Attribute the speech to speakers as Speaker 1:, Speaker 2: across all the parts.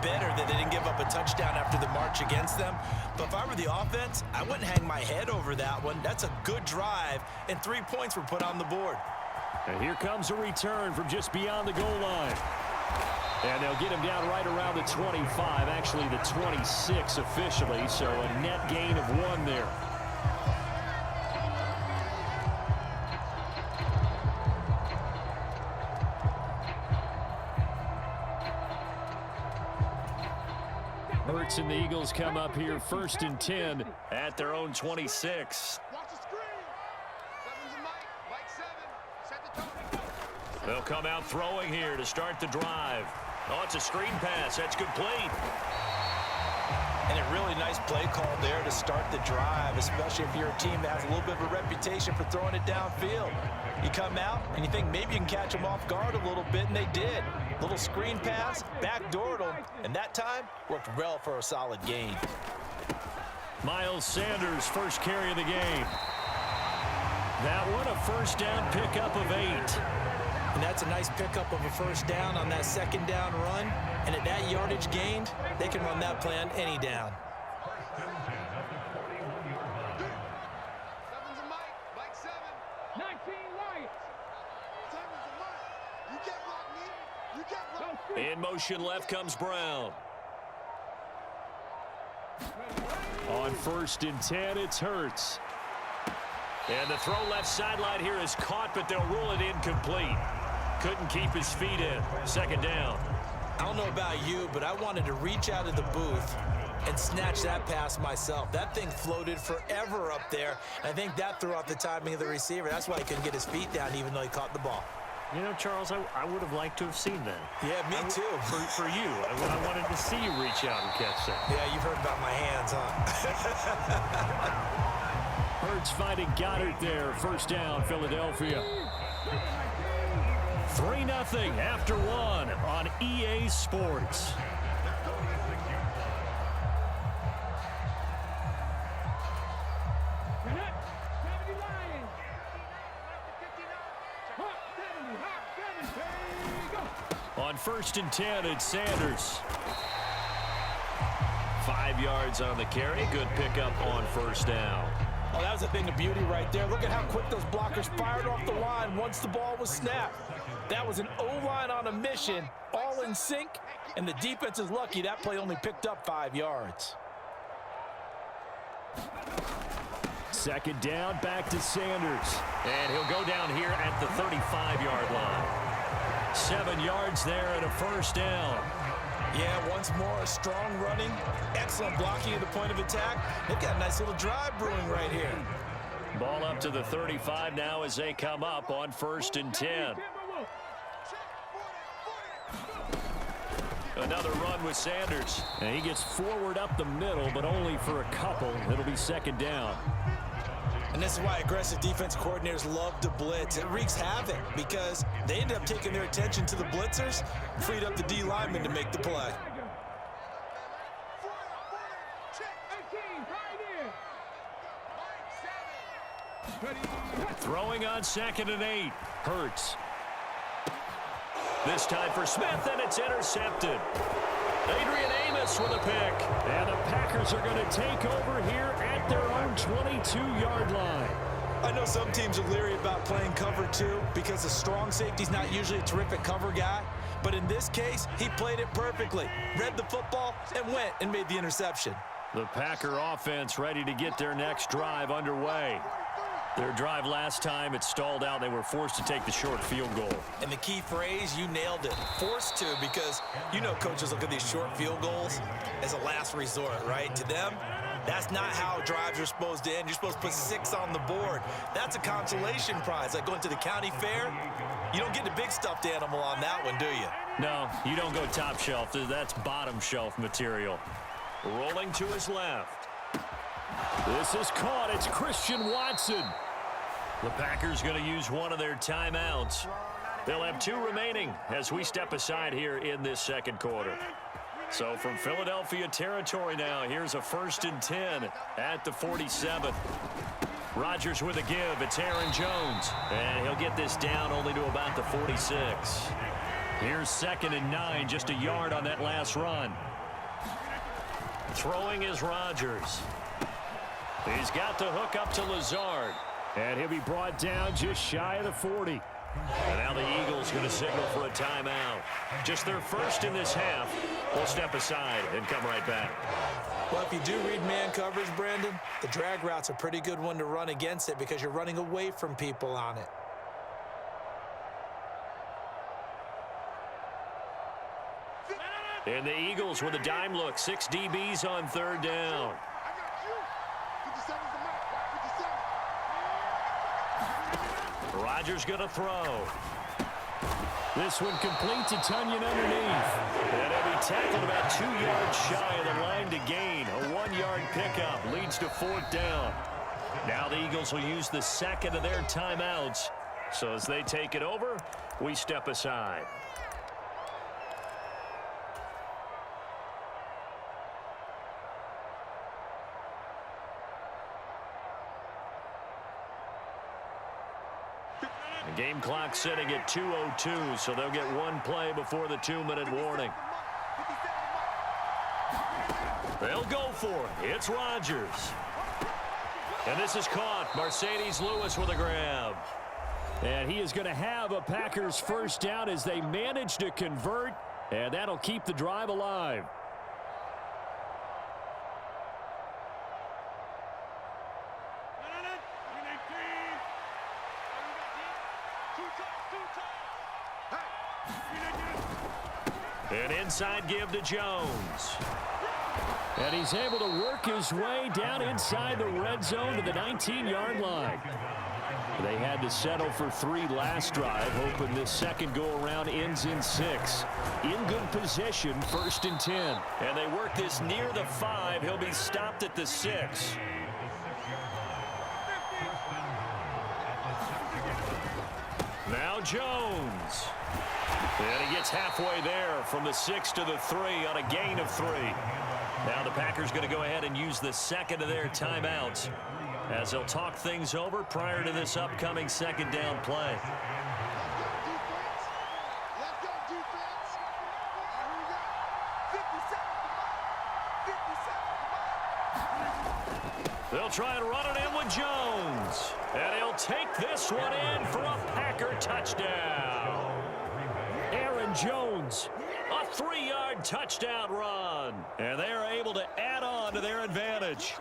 Speaker 1: better that they didn't give up a touchdown after the march against them. But if I were the offense, I wouldn't hang my head over that one. That's a good drive, and 3 points were put on the board.
Speaker 2: And here comes a return from just beyond the goal line. And they'll get him down right around the 25, actually the 26 officially, so a net gain of 1 there. Hurts and the Eagles come up here 1st and 10 at their own 26. They'll come out throwing here to start the drive. Oh, it's a screen pass. That's complete.
Speaker 1: And a really nice play call there to start the drive, especially if you're a team that has a little bit of a reputation for throwing it downfield. You come out and you think maybe you can catch them off guard a little bit, and they did. Little screen pass, backdoored them, and that time worked well for a solid gain.
Speaker 2: Miles Sanders, first carry of the game. That one, a first down pickup of 8.
Speaker 1: And that's a nice pickup of a first down on that second down run. And at that yardage gained, they can run that play on any down.
Speaker 2: In motion left comes Brown. On 1st and 10, it's Hurts. And the throw left sideline here is caught, but they'll rule it incomplete. Couldn't keep his feet in. Second down.
Speaker 1: I don't know about you, but I wanted to reach out of the booth and snatch that pass myself. That thing floated forever up there. I think that threw off the timing of the receiver. That's why he couldn't get his feet down even though he caught the ball.
Speaker 2: You know, Charles, I would have liked to have seen that.
Speaker 1: Yeah, me too.
Speaker 2: For you. I wanted to see you reach out and catch that.
Speaker 1: Yeah, you've heard about my hands, huh?
Speaker 2: Hurts finding Goddard there. First down, Philadelphia. 3-0 after 1 on EA Sports. On 1st and 10, it's Sanders. 5 yards on the carry. Good pickup on first down.
Speaker 1: Oh, that was a thing of beauty right there. Look at how quick those blockers fired off the line once the ball was snapped. That was an O-line on a mission, all in sync, and the defense is lucky that play only picked up 5 yards.
Speaker 2: Second down, back to Sanders. And he'll go down here at the 35-yard line. 7 yards there and a first down.
Speaker 1: Yeah, once more, strong running, excellent blocking at the point of attack. They've got a nice little drive brewing right here.
Speaker 2: Ball up to the 35 now as they come up on 1st and 10. Another run with Sanders. And he gets forward up the middle, but only for a couple. It'll be second down.
Speaker 1: And this is why aggressive defense coordinators love to blitz. It wreaks havoc because they end up taking their attention to the blitzers, freed up the D lineman to make the play.
Speaker 2: Throwing on 2nd and 8. Hurts. This time for Smith, and it's intercepted. Adrian Amos with a pick. And the Packers are going to take over here at their own 22-yard line.
Speaker 1: I know some teams are leery about playing cover 2 because the strong safety's not usually a terrific cover guy. But in this case, he played it perfectly. Read the football and went and made the interception.
Speaker 2: The Packer offense ready to get their next drive underway. Their drive last time, it stalled out. They were forced to take the short field goal.
Speaker 1: And the key phrase, you nailed it. Forced to, because you know coaches look at these short field goals as a last resort, right? To them, that's not how drives are supposed to end. You're supposed to put 6 on the board. That's a consolation prize. Like going to the county fair, you don't get the big stuffed animal on that one, do you?
Speaker 2: No, you don't go top shelf. That's bottom shelf material. Rolling to his left. This is caught. It's Christian Watson. The Packers going to use one of their timeouts. They'll have 2 remaining as we step aside here in this second quarter. So from Philadelphia territory now, here's a 1st and 10 at the 47. Rodgers with a give. It's Aaron Jones. And he'll get this down only to about the 46. Here's 2nd and 9, just a yard on that last run. Throwing is Rodgers. He's got the hook up to Lazard. And he'll be brought down just shy of the 40. And now the Eagles going to signal for a timeout. Just their first in this half. We'll step aside and come right back.
Speaker 1: Well, if you do read man coverage, Brandon, the drag route's a pretty good one to run against it because you're running away from people on it.
Speaker 2: And the Eagles with a dime look. 6 DBs on 3rd down. Rodgers going to throw. This one complete to Tunyon underneath. And he'll be tackled about 2 yards shy of the line to gain. A 1-yard pickup leads to 4th down. Now the Eagles will use the 2nd of their timeouts. So as they take it over, we step aside. The game clock sitting at 2:02, so they'll get 1 play before the 2-minute warning. They'll go for it. It's Rodgers. And this is caught. Mercedes Lewis with a grab. And he is going to have a Packers first down as they manage to convert, and that'll keep the drive alive. An inside give to Jones. And he's able to work his way down inside the red zone to the 19-yard line. They had to settle for 3 last drive, hoping this second go-around ends in 6. In good position, 1st and 10.
Speaker 1: And they work this near the 5. He'll be stopped at the 6.
Speaker 2: Now Jones. And he gets halfway there from the 6 to the 3 on a gain of 3. Now the Packers going to go ahead and use the 2nd of their timeouts as they'll talk things over prior to this upcoming 2nd down play. They'll try and run it in with Jones. And he'll take this one in for a Packer touchdown. Aaron Jones, a 3-yard touchdown run. And they are able to add on to their advantage.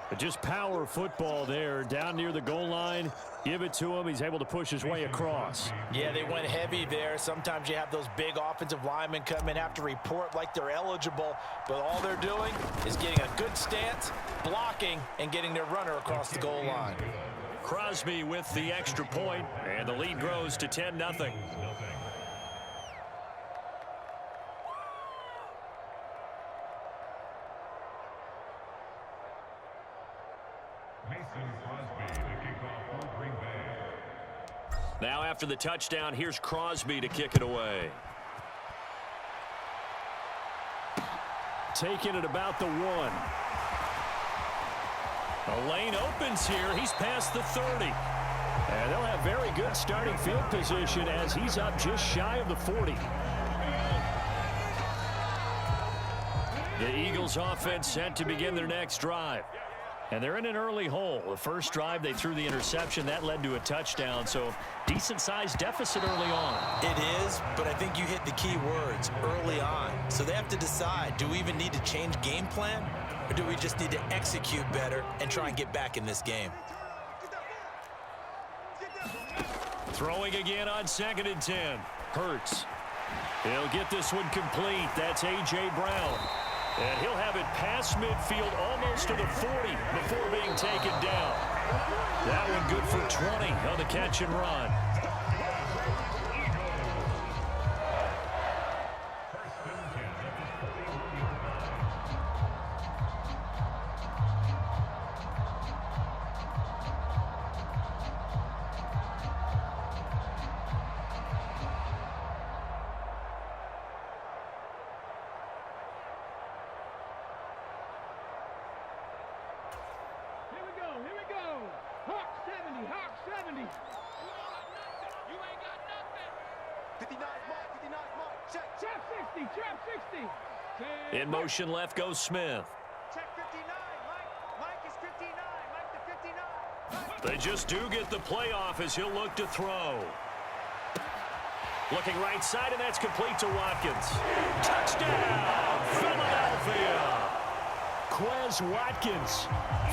Speaker 2: But just power football there down near the goal line. Give it to him. He's able to push his way across.
Speaker 1: Yeah, they went heavy there. Sometimes you have those big offensive linemen come in, have to report like they're eligible, but all they're doing is getting a good stance, blocking, and getting their runner across the goal line.
Speaker 2: Crosby with the extra point, and the lead grows to 10-0. Now after the touchdown, here's Crosby to kick it away. Taking it about the 1. A lane opens here. He's past the 30. And they'll have very good starting field position as he's up just shy of the 40. The Eagles offense set to begin their next drive. And they're in an early hole. The first drive, they threw the interception. That led to a touchdown, so decent-sized deficit early on.
Speaker 1: It is, but I think you hit the key words, early on. So they have to decide, do we even need to change game plan, or do we just need to execute better and try and get back in this game?
Speaker 2: Throwing again on 2nd and 10. Hurts. He'll get this one complete. That's A.J. Brown. And he'll have it past midfield almost to the 40 before being taken down. That one good for 20 on the catch and run. In motion left goes Smith. They just do get the playoff as he'll look to throw. Looking right side, and that's complete to Watkins. Touchdown, Philadelphia! Quez Watkins,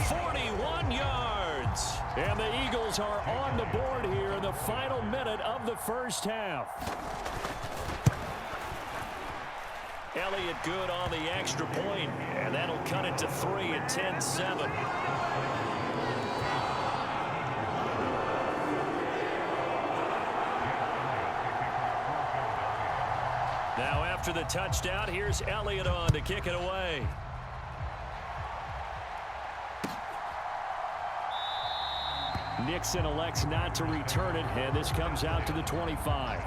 Speaker 2: 41 yards. And the Eagles are on the board here in the final minute of the first half. Elliott good on the extra point, and that'll cut it to 3 at 10-7. Now after the touchdown, here's Elliott on to kick it away. Nixon elects not to return it, and this comes out to the 25.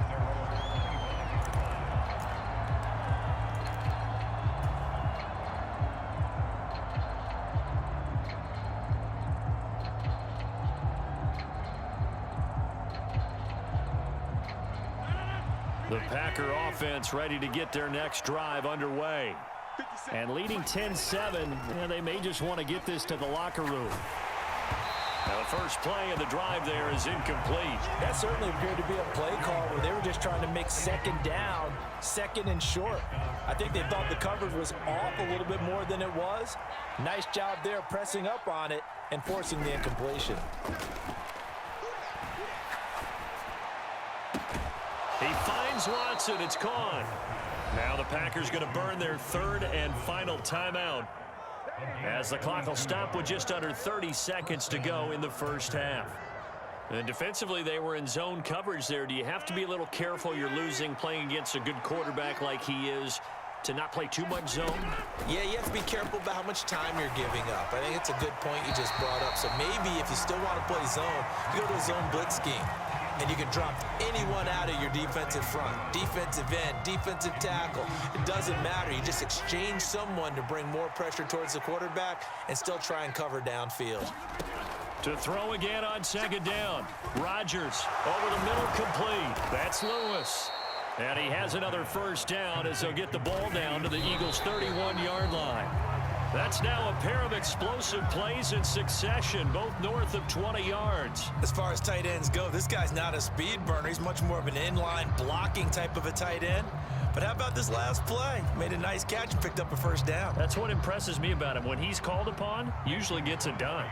Speaker 2: The Packer offense ready to get their next drive underway. And leading 10-7, and they may just want to get this to the locker room. Now the first play of the drive there is incomplete.
Speaker 1: That certainly appeared to be a play call where they were just trying to make second down, second and short. I think they thought the coverage was off a little bit more than it was. Nice job there pressing up on it and forcing the incompletion.
Speaker 2: He finds Watson. It's gone. Now the Packers going to burn their third and final timeout as the clock will stop with just under 30 seconds to go in the first half. And defensively, they were in zone coverage there. Do you have to be a little careful? You're losing playing against a good quarterback like he is to not play too much zone?
Speaker 1: Yeah, you have to be careful about how much time you're giving up. I think it's a good point you just brought up. So maybe if you still want to play zone, you go to a zone blitz scheme. And you can drop anyone out of your defensive front, defensive end, defensive tackle. It doesn't matter. You just exchange someone to bring more pressure towards the quarterback and still try and cover downfield.
Speaker 2: To throw again on second down. Rodgers over the middle, complete. That's Lewis. And he has another first down as they'll get the ball down to the Eagles' 31-yard line. That's now a pair of explosive plays in succession, both north of 20 yards.
Speaker 1: As far as tight ends go, this guy's not a speed burner. He's much more of an inline blocking type of a tight end. But how about this last play? Made a nice catch and picked up a first down.
Speaker 2: That's what impresses me about him. When he's called upon, usually gets it done.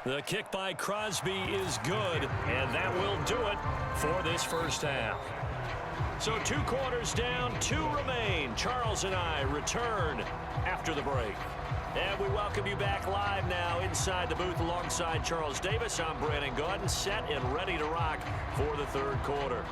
Speaker 2: The kick by Crosby is good, and that will do it for this first half. So 2 quarters down, 2 remain. Charles and I return after the break. And we welcome you back live now inside the booth alongside Charles Davis. I'm Brandon Gaudin, set and ready to rock for the third quarter.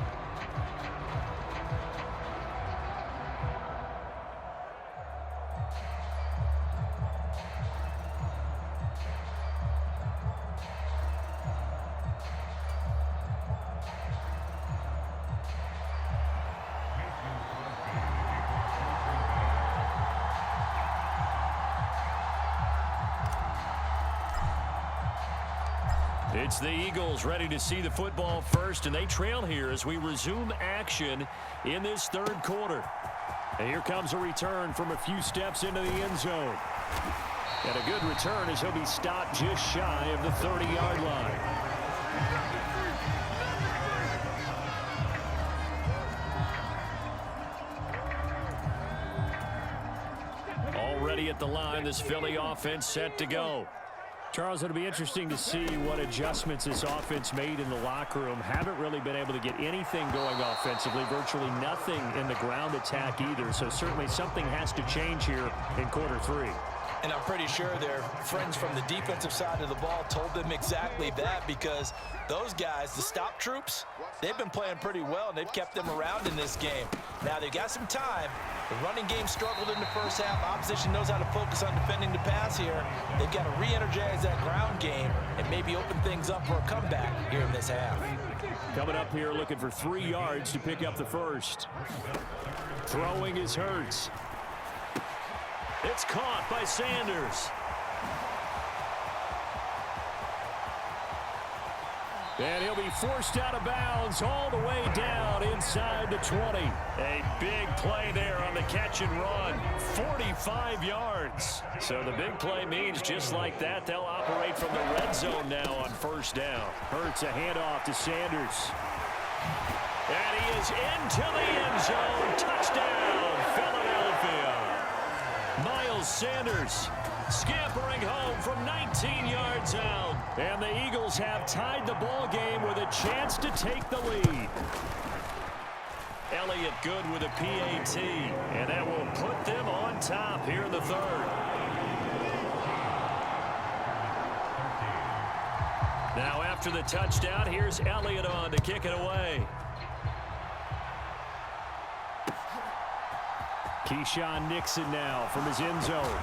Speaker 2: It's the Eagles ready to see the football first, and they trail here as we resume action in this third quarter. And here comes a return from a few steps into the end zone. And a good return as he'll be stopped just shy of the 30-yard line. Already at the line, this Philly offense set to go. Charles, it'll be interesting to see what adjustments this offense made in the locker room. Haven't really been able to get anything going offensively, virtually nothing in the ground attack either. So certainly something has to change here in quarter 3.
Speaker 1: And I'm pretty sure their friends from the defensive side of the ball told them exactly that, because those guys, the stop troops, they've been playing pretty well, and they've kept them around in this game. Now, they've got some time. The running game struggled in the first half. Opposition knows how to focus on defending the pass here. They've got to re-energize that ground game and maybe open things up for a comeback here in this half.
Speaker 2: Coming up here looking for 3 yards to pick up the first. Throwing is Hurts. It's caught by Sanders. And he'll be forced out of bounds all the way down inside the 20. A big play there on the catch and run. 45 yards. So the big play means just like that, they'll operate from the red zone now on first down. Hurts a handoff to Sanders. And he is into the end zone. Touchdown, Philadelphia. Miles Sanders scampering home from 19 yards out. And the Eagles have tied the ball game with a chance to take the lead. Elliott good with a PAT. And that will put them on top here in the third. Now after the touchdown, here's Elliott on to kick it away. Keyshawn Nixon now from his end zone.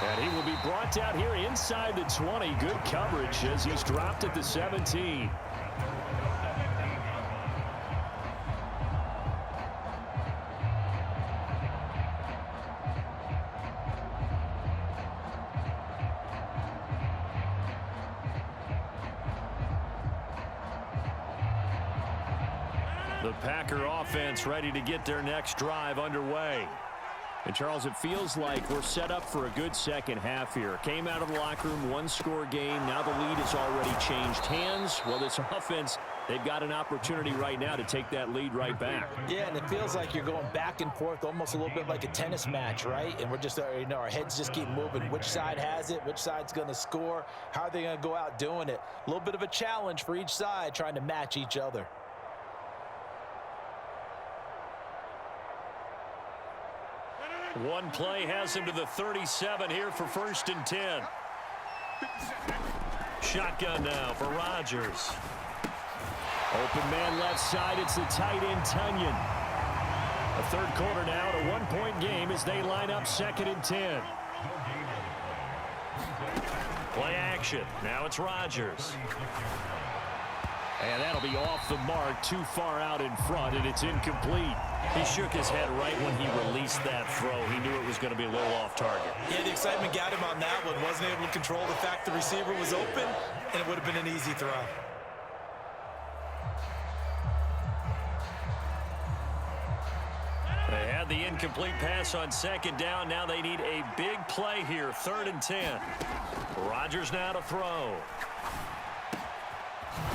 Speaker 2: And he will be brought down here inside the 20. Good coverage as he's dropped at the 17. The Packer offense ready to get their next drive underway. And, Charles, it feels like we're set up for a good second half here. Came out of the locker room, one-score game. Now the lead has already changed hands. Well, this offense, they've got an opportunity right now to take that lead right back.
Speaker 1: Yeah, and it feels like you're going back and forth, almost a little bit like a tennis match, right? And we're just, our heads just keep moving. Which side has it? Which side's going to score? How are they going to go out doing it? A little bit of a challenge for each side, trying to match each other.
Speaker 2: One play has him to the 37 here for 1st and 10. Shotgun now for Rodgers. Open man left side. It's the tight end, Tunyon. A third quarter now, a one-point game as they line up 2nd and 10. Play action. Now it's Rodgers. And that'll be off the mark, too far out in front, and it's incomplete. He shook his head right when he released that throw. He knew it was going to be a little off target.
Speaker 1: Yeah, the excitement got him on that one. Wasn't able to control the fact the receiver was open, and it would have been an easy throw.
Speaker 2: They had the incomplete pass on 2nd down. Now they need a big play here, 3rd and 10. Rodgers now to throw.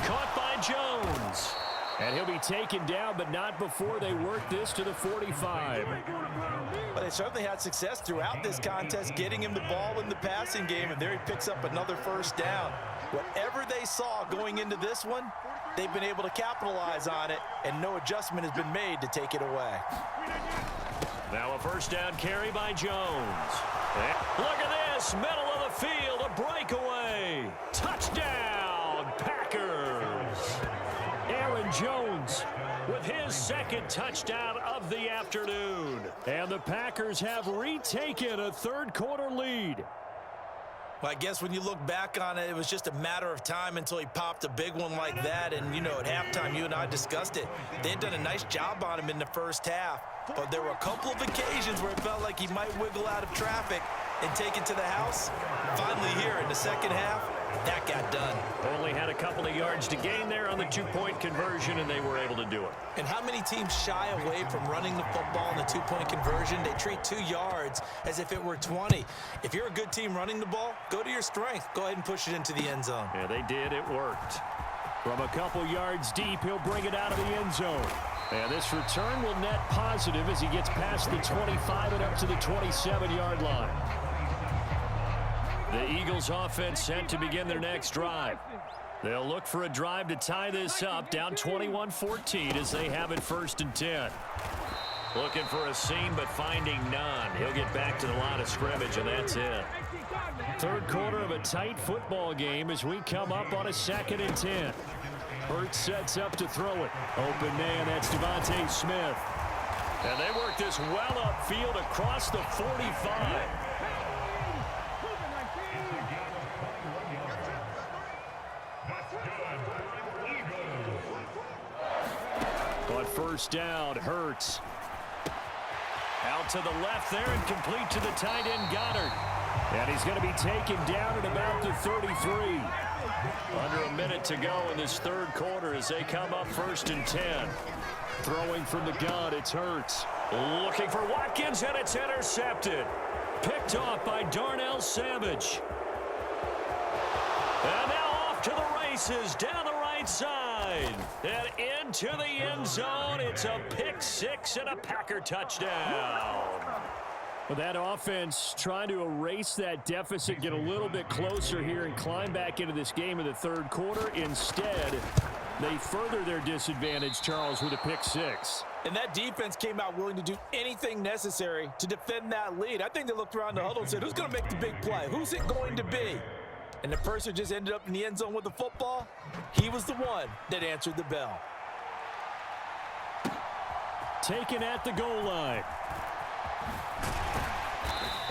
Speaker 2: Caught by Jones. And he'll be taken down, but not before they work this to the 45.
Speaker 1: But they certainly had success throughout this contest, getting him the ball in the passing game, and there he picks up another 1st down. Whatever they saw going into this one, they've been able to capitalize on it, and no adjustment has been made to take it away.
Speaker 2: Now a 1st down carry by Jones. Look at this, middle of the field, a breakaway. Touchdown, Packers. Aaron Jones with his 2nd touchdown of the afternoon. And the Packers have retaken a third quarter lead.
Speaker 1: Well, I guess when you look back on it, it was just a matter of time until he popped a big one like that. And, at halftime, you and I discussed it. They had done a nice job on him in the first half. But there were a couple of occasions where it felt like he might wiggle out of traffic and take it to the house. Finally here in the second half, that got done.
Speaker 2: Only had a couple of yards to gain there on the 2-point conversion, and they were able to do it.
Speaker 1: And how many teams shy away from running the football in the 2-point conversion? They treat 2 yards as if it were 20. If you're a good team running the ball, go to your strength. Go ahead and push it into the end zone.
Speaker 2: Yeah, they did. It worked. From a couple yards deep, he'll bring it out of the end zone. And this return will net positive as he gets past the 25 and up to the 27-yard line. The Eagles offense set to begin their next drive. They'll look for a drive to tie this up, down 21-14 as they have it 1st and 10. Looking for a seam, but finding none. He'll get back to the line of scrimmage, and that's it. Third quarter of a tight football game as we come up on a 2nd and 10. Hurts sets up to throw it. Open man, that's Devontae Smith. And they work this well upfield across the 45. But 1st down, Hurts. Out to the left there and complete to the tight end, Goddard. And he's going to be taken down at about the 33. Under a minute to go in this third quarter as they come up 1st and 10. Throwing from the gun, it's Hurts. Looking for Watkins, and it's intercepted. Picked off by Darnell Savage. And now off to the races, down the right side. And into the end zone. It's a pick six and a Packer touchdown. Well, that offense trying to erase that deficit, get a little bit closer here and climb back into this game in the third quarter. Instead, they further their disadvantage, Charles, with a pick six.
Speaker 1: And that defense came out willing to do anything necessary to defend that lead. I think they looked around the huddle and said, who's going to make the big play? Who's it going to be? And the person just ended up in the end zone with the football. He was the one that answered the bell.
Speaker 2: Taken at the goal line.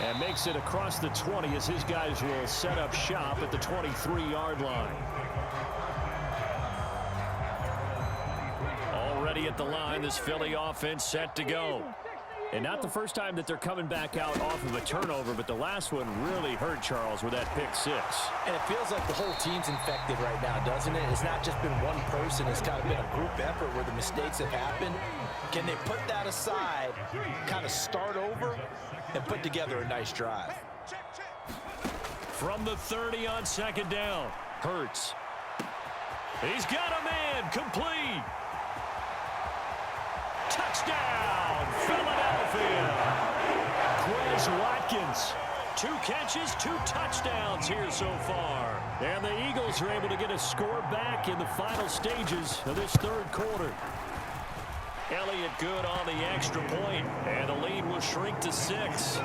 Speaker 2: And makes it across the 20 as his guys will set up shop at the 23-yard line. Already at the line, this Philly offense set to go. And not the first time that they're coming back out off of a turnover, but the last one really hurt Charles with that pick six.
Speaker 1: And it feels like the whole team's infected right now, doesn't it? It's not just been one person. It's kind of been a group effort where the mistakes have happened. Can they put that aside, kind of start over, and put together a nice drive?
Speaker 2: From the 30 on 2nd down, Hurts. He's got a man, complete. Touchdown, Philadelphia. Quez Watkins. 2 catches, 2 touchdowns here so far. And the Eagles are able to get a score back in the final stages of this third quarter. Elliott good on the extra point, and the lead will shrink to 6.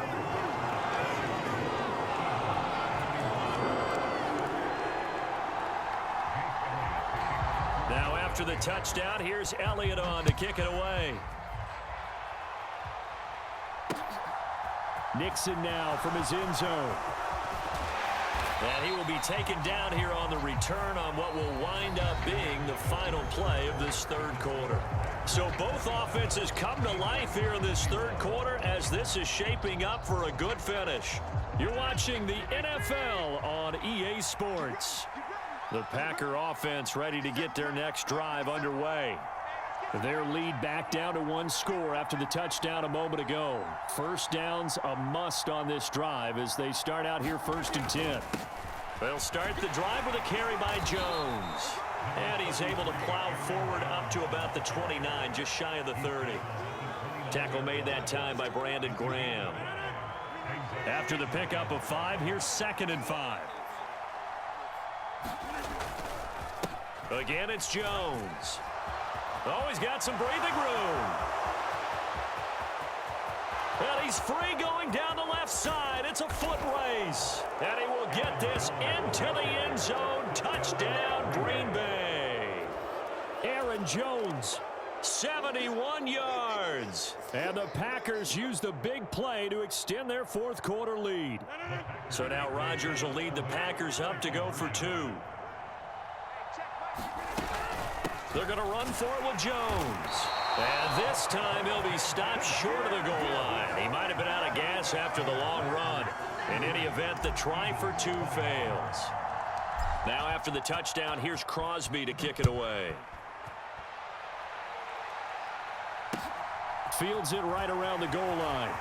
Speaker 2: Now after the touchdown, here's Elliott on to kick it away. Nixon now from his end zone. And he will be taken down here on the return on what will wind up being the final play of this third quarter. So both offenses come to life here in this third quarter as this is shaping up for a good finish. You're watching the NFL on EA Sports. The Packer offense ready to get their next drive underway. Their lead back down to 1 score after the touchdown a moment ago. First down's a must on this drive as they start out here 1st and 10. They'll start the drive with a carry by Jones. And he's able to plow forward up to about the 29, just shy of the 30. Tackle made that time by Brandon Graham. After the pickup of 5, here's 2nd and 5. Again, it's Jones. Oh, he's got some breathing room. And he's free going down the left side. It's a foot race. And he will get this into the end zone. Touchdown, Green Bay. Aaron Jones, 71 yards. And the Packers use the big play to extend their fourth quarter lead. So now Rodgers will lead the Packers up to go for 2. They're going to run for it with Jones. And this time he'll be stopped short of the goal line. He might have been out of gas after the long run. In any event, the try for 2 fails. Now after the touchdown, here's Crosby to kick it away. Fields it right around the goal line.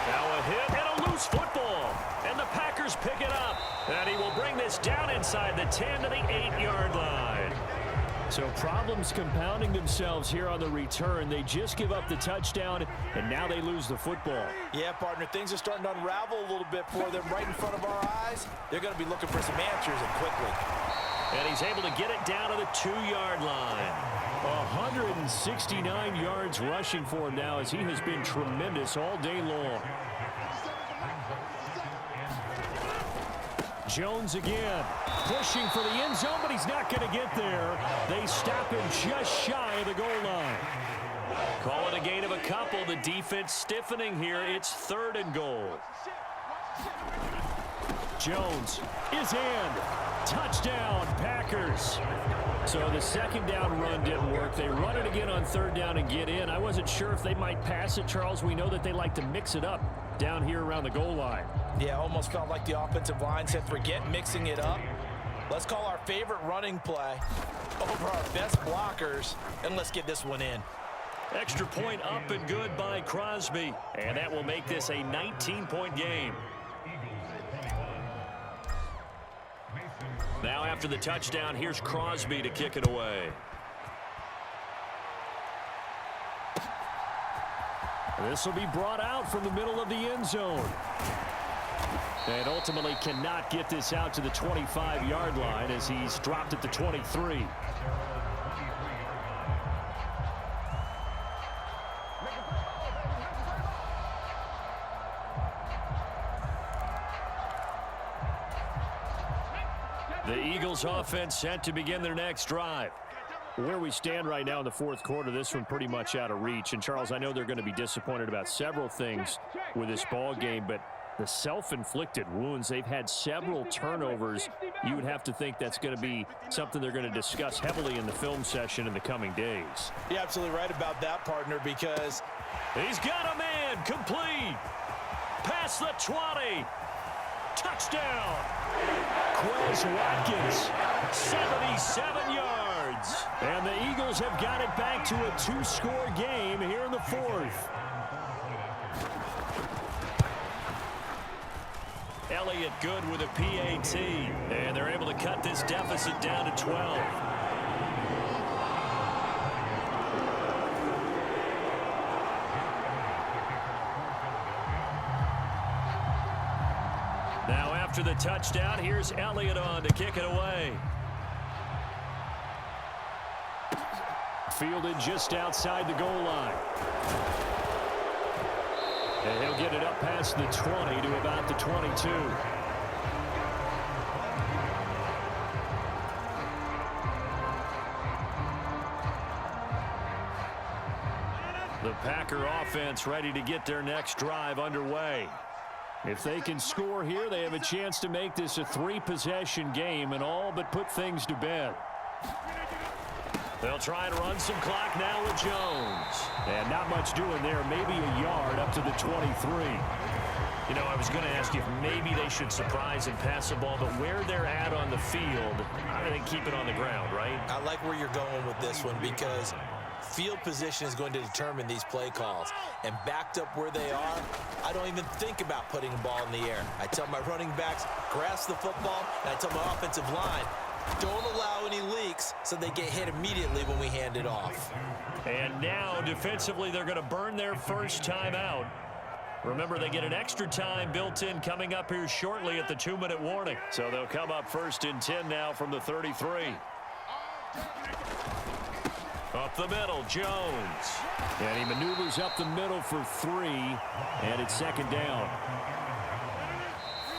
Speaker 2: Now a hit and a loose football. And the Packers pick it up. And he will bring this down inside the 10 to the 8-yard line. So problems compounding themselves here on the return. They just give up the touchdown, and now they lose the football.
Speaker 1: Yeah, partner, things are starting to unravel a little bit for them right in front of our eyes. They're going to be looking for some answers, and quickly.
Speaker 2: And he's able to get it down to the 2-yard line. 169 yards rushing for him now as he has been tremendous all day long. Jones again, pushing for the end zone, but he's not going to get there. They stop him just shy of the goal line. Call it a gain of a couple. The defense stiffening here. It's 3rd and goal. Jones is in. Touchdown, Packers. So the 2nd down run didn't work. They run it again on 3rd down and get in. I wasn't sure if they might pass it, Charles. We know that they like to mix it up down here around the goal line.
Speaker 1: Yeah, almost felt like the offensive line said, forget mixing it up. Let's call our favorite running play over our best blockers, and let's get this one in.
Speaker 2: Extra point up and good by Crosby. And that will make this a 19-point game. Now after the touchdown, here's Crosby to kick it away. This will be brought out from the middle of the end zone. And ultimately cannot get this out to the 25-yard line as he's dropped at the 23. The Eagles offense set to begin their next drive. Where we stand right now in the fourth quarter, this one pretty much out of reach. And, Charles, I know they're going to be disappointed about several things with this ball game, but the self-inflicted wounds, they've had several turnovers. You would have to think that's going to be something they're going to discuss heavily in the film session in the coming days.
Speaker 1: You're absolutely right about that, partner, because
Speaker 2: he's got a man complete. Past the 20. Touchdown. Quez Watkins, 77 yards. And the Eagles have got it back to a two-score game here in the fourth. Elliott good with a PAT. And they're able to cut this deficit down to 12. Now after the touchdown, here's Elliott on to kick it away. Fielded just outside the goal line. And he'll get it up past the 20 to about the 22. The Packer offense ready to get their next drive underway. If they can score here, they have a chance to make this a three-possession game and all but put things to bed. They'll try and run some clock now with Jones. And not much doing there. Maybe a yard up to the 23. You know, I was going to ask you if maybe they should surprise and pass the ball, but where they're at on the field, I think keep it on the ground, right?
Speaker 1: I like where you're going with this one because field position is going to determine these play calls. And backed up where they are, I don't even think about putting a ball in the air. I tell my running backs, grasp the football, and I tell my offensive line, don't allow any leaks so they get hit immediately when we hand it off.
Speaker 2: And now, defensively, they're going to burn their first time out. Remember, they get an extra time built in coming up here shortly at the 2-minute warning. So they'll come up 1st and 10 now from the 33. Up the middle, Jones. And he maneuvers up the middle for 3, and it's 2nd down.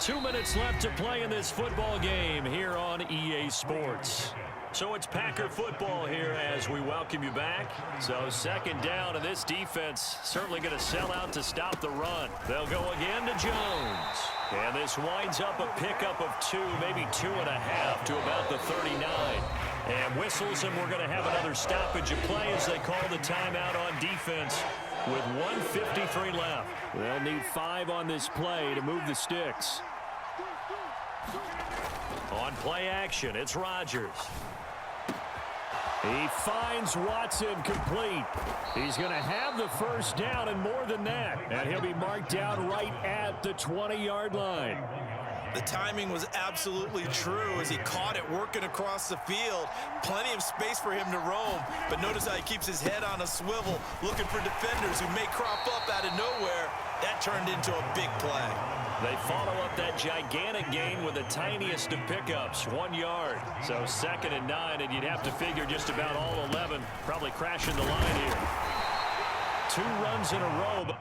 Speaker 2: 2 minutes left to play in this football game here on EA Sports. So it's Packer football here as we welcome you back. So 2nd down, and this defense certainly going to sell out to stop the run. They'll go again to Jones. And this winds up a pickup of 2, maybe 2.5 to about the 39. And whistles, and we're going to have another stoppage of play as they call the timeout on defense with 1:53 left. They'll need 5 on this play to move the sticks. On play action, it's Rodgers. He finds Watson complete. He's going to have the first down and more than that. And he'll be marked down right at the 20-yard line.
Speaker 1: The timing was absolutely true as he caught it working across the field. Plenty of space for him to roam. But notice how he keeps his head on a swivel, looking for defenders who may crop up out of nowhere. That turned into a big play.
Speaker 2: They follow up that gigantic gain with the tiniest of pickups, 1 yard. So 2nd and 9, and you'd have to figure just about all 11 probably crashing the line here. 2 runs in a row.